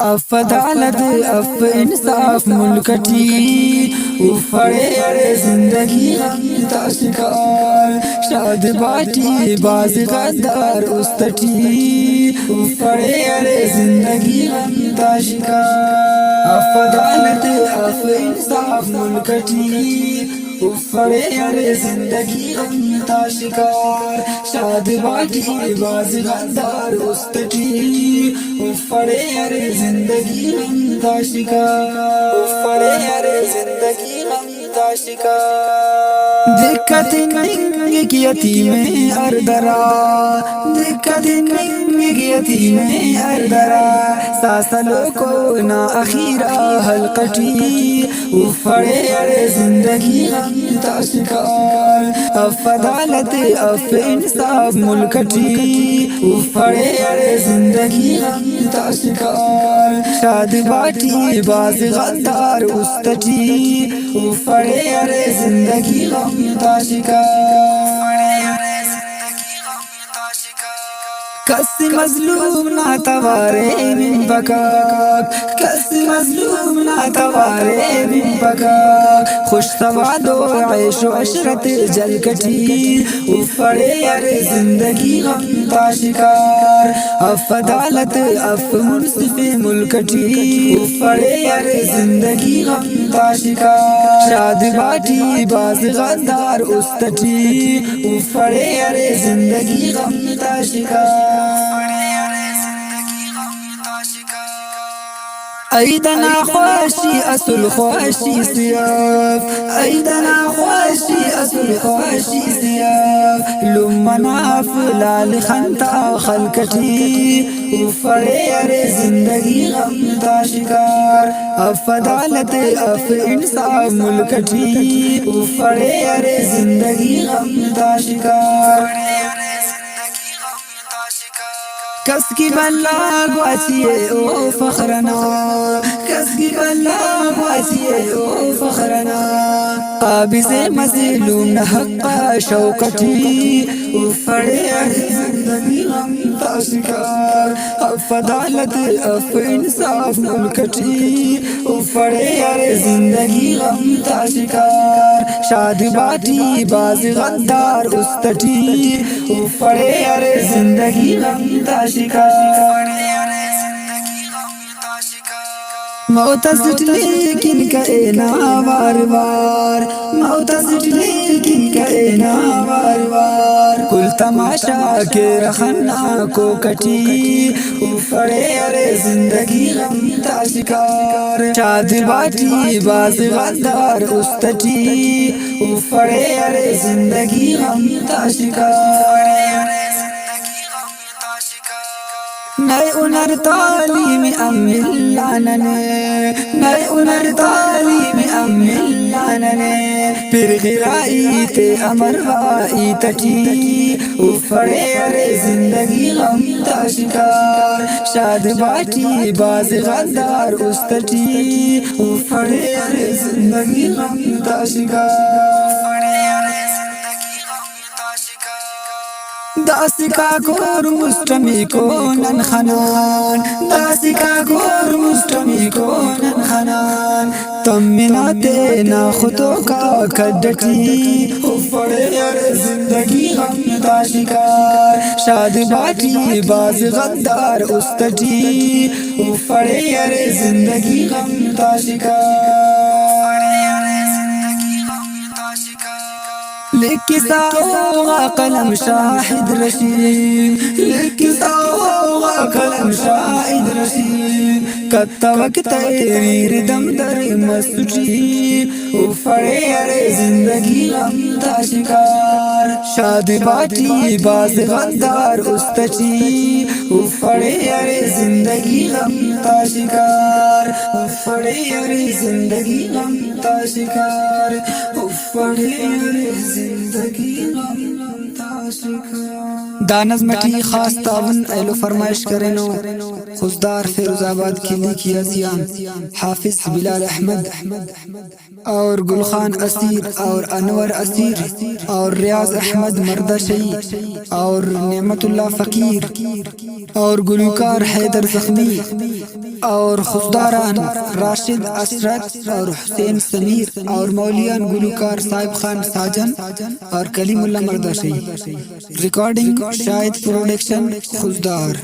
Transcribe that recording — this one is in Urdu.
اف عدالت اف انصاف ملکٹی افڑے ارے زندگی غم تا شکار شاد باٹی باز غدار استٹی افڑے ارے زندگی غم تا شکار اف عدالت اف انصاف ملکٹی افڑے ارے زندگی غم تا شکار شاد باٹی باز غدار استٹی افڑے ارے زندگی غم تا شکار افڑے ارے زندگی غم تا شکار دقت ننگ یتیم اردرا دقت ننگ یتیم اردرا ساسلو کو نا اخیرا حلقٹی افڑے ارے زندگی غم تا شکار اف عدالت اف انصاف ملکٹی افڑے ارے زندگی غم تا شکار شاد باٹی باز غدار استٹی افڑے ارے زندگی غم تا شکار کس مظلوم نہ توارے من بکاک کس مظلوم نہ توارے من بکاک خوش سواد و عیش و عشرت جلکٹی افڑے ارے زندگی غم تا شکار اف عدالت اف منصف ملکٹی افڑے ارے زندگی غم تا شکار شاد باٹی باز غدار استٹی افڑے ارے زندگی غم تا شکار ایدنا خواشی اصل خواشی سیاف ایدنا خواشی اصل خواشی سیاف لمنا فلال خنتا خلکٹی افڑے ارے زندگی غم تا شکار اف عدالت اف انصاف ملکٹی افڑے ارے زندگی غم تا شکار کس کی بلا گواچیے او فخرنا کس کی بلا گواچیے او فخرنا قابض مظلوم حق شوکٹی افڑے ارے زندگی غم تا شکار اف عدالت اف انصاف ملکٹی افڑے ارے زندگی غم تا شکار شاد باٹی باز غدار استٹی افڑے ارے زندگی غم تا شکار معتزد لیکن کہنا وار وار معتزد لیکن کہنا وار وار کل تماشا کے رخنا کو کٹی افڑے ارے زندگی غم تا شکار شاد باٹی باز غدار استٹی افڑے ارے زندگی غم تا شکار نئے انر تعلیم ام لاننے نئے انر تعلیم ام لاننے پھر غرائی تے امر وائی تٹی افڑے ارے زندگی غم تا شکار شاد باٹی باز غدار استٹی افڑے ارے زندگی غم تا شکار داسکا گور مستمی کو نن خنان داسکا گور مستمی کو نن خنان تم مناتے نا خطوں کا کڈٹی افڑے ارے زندگی غم تا شکار شاد باٹی باز غدار استٹی افڑے ارے زندگی غم تا شکار لکساؤ قلم شاہد رشید لکساؤ قلم شاہد رشید کتا وقت تحریر دم در مسجی افڑے ارے زندگی غم تا شکار شاد باٹی باز غدار استچی افڑے ارے زندگی غم تا شکار افڑے ارے زندگی غم تا شکار افڑے ارے زندگی غم تا شکار دانز مٹی خاص تعاون اہل و فرمائش کرنو خزدار فیروز آباد کلی کی ازیان حافظ بلال احمد اور گلخان اسیر اور انور اسیر اور ریاض احمد مردشی اور نعمت اللہ فقیر اور گلوکار حیدر زخمی اور خزداران راشد اسرت اور حسین سمیر اور مولیان گلوکار صاحب خان ساجن اور کلیم اللہ مردشی. ریکارڈنگ شاہد پروڈکشن خزدار.